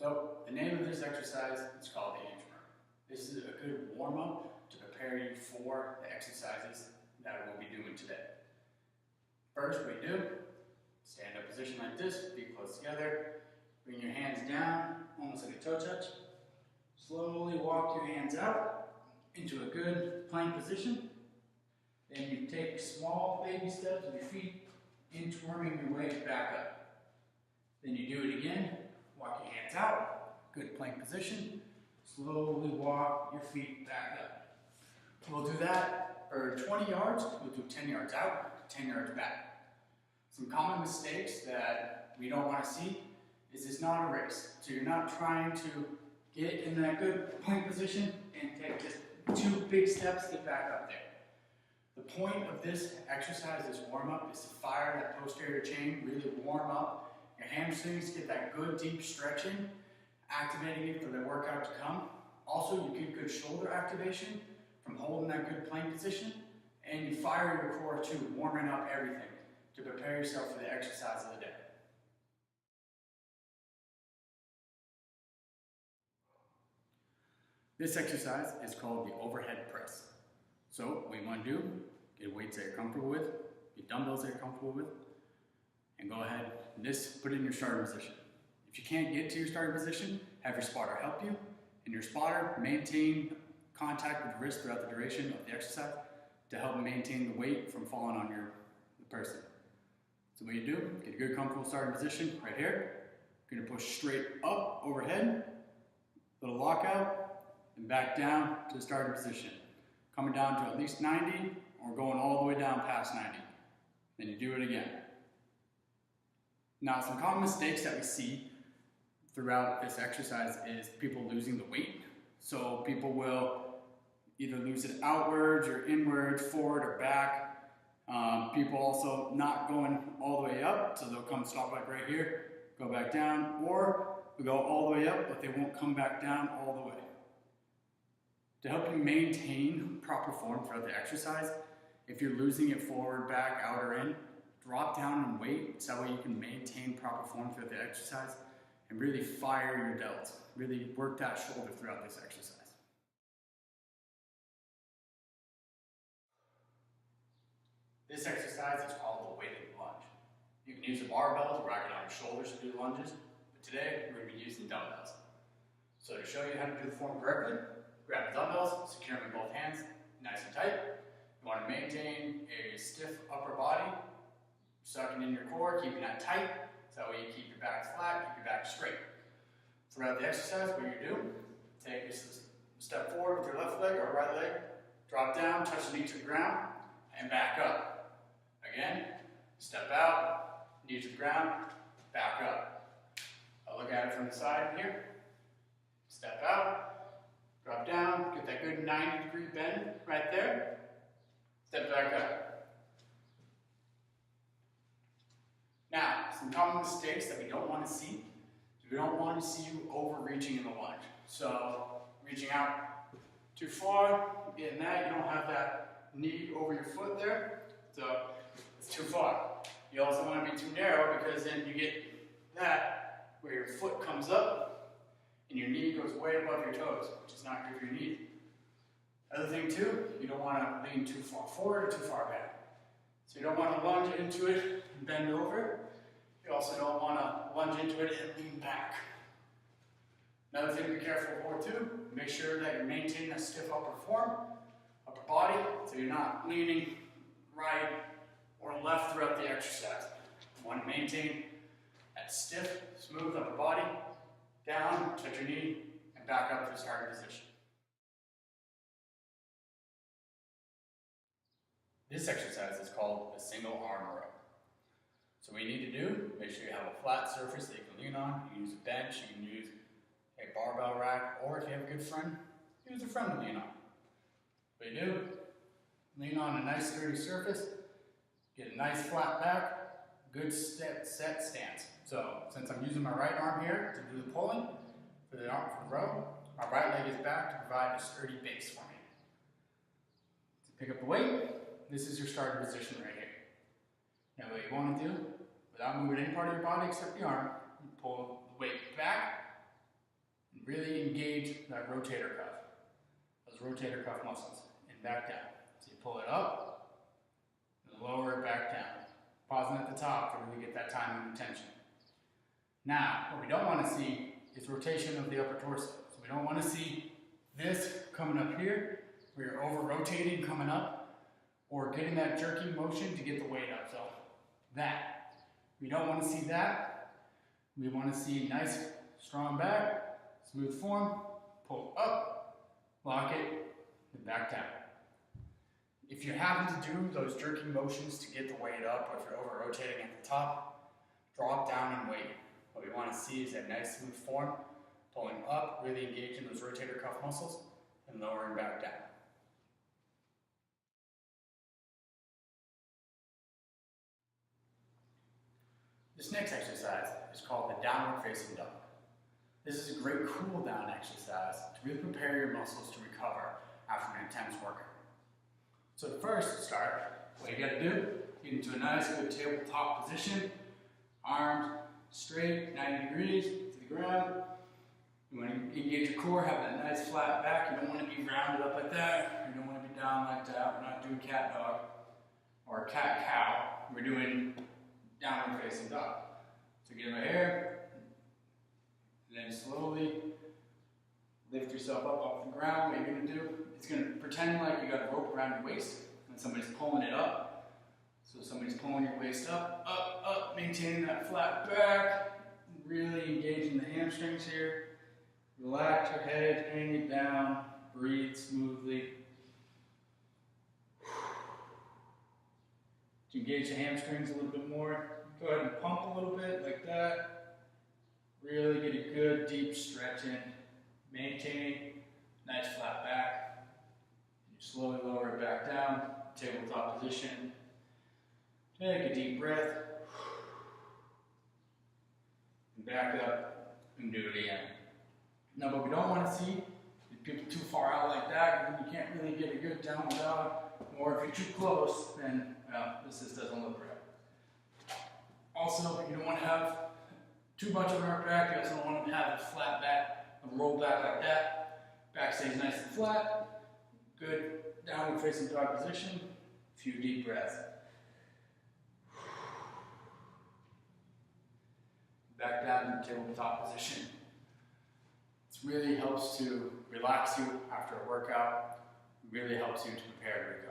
So the name of this exercise is called the inchworm. This is a good warm-up to prepare you for the exercises that we'll be doing today. First, what you do, stand up position like this, feet close together, bring your hands down, almost like a toe touch. Slowly walk your hands out into a good plank position. Then you take small baby steps with your feet, inchworming your way back up. Then you do it again, walk your hands out, good plank position. Slowly walk your feet back up. We'll do that for 20 yards, we'll do 10 yards out, 10 yards back. Some common mistakes that we don't want to see is it's not a race. So you're not trying to get in that good plank position and take just 2 big steps, get back up there. The point of this exercise, this warm-up, is to fire that posterior chain, really warm up your hamstrings, get that good deep stretching, activating it for the workout to come. Also, you get good shoulder activation from holding that good plank position, and you fire your core too, warming up everything to prepare yourself for the exercise of the day. This exercise is called the overhead press. So what you want to do, get weights that you're comfortable with, get dumbbells that you're comfortable with, and go ahead and just put it in your starting position. If you can't get to your starting position, have your spotter help you, and your spotter maintain contact with the wrist throughout the duration of the exercise to help maintain the weight from falling on the person. So what you do, get a good comfortable starting position right here. You're gonna push straight up overhead, little lockout, and back down to the starting position. Coming down to at least 90 or going all the way down past 90. Then you do it again. Now, some common mistakes that we see throughout this exercise is people losing the weight. So people will either lose it outwards or inwards, forward or back. People also not going all the way up, so they'll come stop like right here, go back down, or we go all the way up, but they won't come back down all the way. To help you maintain proper form throughout the exercise, if you're losing it forward, back, out, or in, drop down in weight so that way you can maintain proper form throughout the exercise and really fire your delts. Really work that shoulder throughout this exercise. This exercise is called the weighted lunge. You can use a barbell to rack it on your shoulders to do the lunges, but today we're going to be using dumbbells. So to show you how to do the form correctly, grab the dumbbells, secure them in both hands, nice and tight. You want to maintain a stiff upper body, sucking in your core, keeping that tight, so that way you keep your back flat, keep your back straight. Throughout the exercise, what you do, take a step forward with your left leg or right leg, drop down, touch the knee to the ground, and back up. Again, step out, knee to the ground, back up. I'll look at it from the side here. Step out, drop down, get that good 90-degree bend right there. Step back up. Now, some common mistakes that we don't want to see. We don't want to see you overreaching in the lunge. So, reaching out too far, getting that, you don't have that knee over your foot there. So, it's too far. You also want to be too narrow because then you get that where your foot comes up and your knee goes way above your toes, which is not good for your knee. Other thing too, you don't want to lean too far forward or too far back. So you don't want to lunge into it and bend over. You also don't want to lunge into it and lean back. Another thing to be careful for too, make sure that you're maintaining a stiff upper form, upper body, so you're not leaning right or left throughout the exercise. You want to maintain that stiff, smooth upper body, down, touch your knee, and back up to the starting position. This exercise is called a single arm row. So what you need to do, make sure you have a flat surface that you can lean on. You can use a bench, you can use a barbell rack, or if you have a good friend, use a friend to lean on. What you do, lean on a nice sturdy surface, get a nice flat back, good set stance. So since I'm using my right arm here to do the pulling for the row, my right leg is back to provide a sturdy base for me. To pick up the weight, this is your starting position right here. Now what you want to do, without moving any part of your body except the arm, you pull the weight back And really engage that rotator cuff, those rotator cuff muscles, and back down. So you pull it up, and lower it back down. Pausing at the top to really get that timing and tension. Now, what we don't want to see is rotation of the upper torso. So we don't want to see this coming up here, where you're over-rotating coming up, or getting that jerky motion to get the weight up. So that. We don't want to see that. We want to see nice, strong back, smooth form, pull up, lock it, and back down. If you're having to do those jerky motions to get the weight up, or if you're over-rotating at the top, drop down and wait. What we want to see is that nice, smooth form, pulling up, really engaging those rotator cuff muscles, and lowering back down. This next exercise is called the downward facing dog. This is a great cool down exercise to really prepare your muscles to recover after an intense workout. So to first start, what you gotta do, get into a nice good tabletop position, arms straight, 90 degrees to the ground. You wanna engage your core, have that nice flat back. You don't wanna be rounded up like that. You don't wanna be down like that. We're not doing cat dog or cat cow. We're doing downward facing dog. So get right here, and then slowly lift yourself up off the ground. What you're gonna do, it's gonna pretend like you got a rope around your waist, and somebody's pulling it up. So somebody's pulling your waist up, up, up, maintaining that flat back, really engaging the hamstrings here. Relax your head, hang it down, breathe smoothly. To engage the hamstrings a little bit more, go ahead and pump a little bit like that. Really get a good deep stretch in. Maintain nice flat back. You slowly lower it back down, tabletop position. Take a deep breath. And back up and do it again. Now what we don't want to see is people too far out like that, and you can't really get a good downward dog. Or if you're too close, then this just doesn't look right. Also, you don't want to have too much of an arch back. You also don't want to have a flat back, a roll back like that. Back stays nice and flat. Good downward facing dog position. A few deep breaths. Back down to tabletop position. This really helps to relax you after a workout. It really helps you to prepare to recover.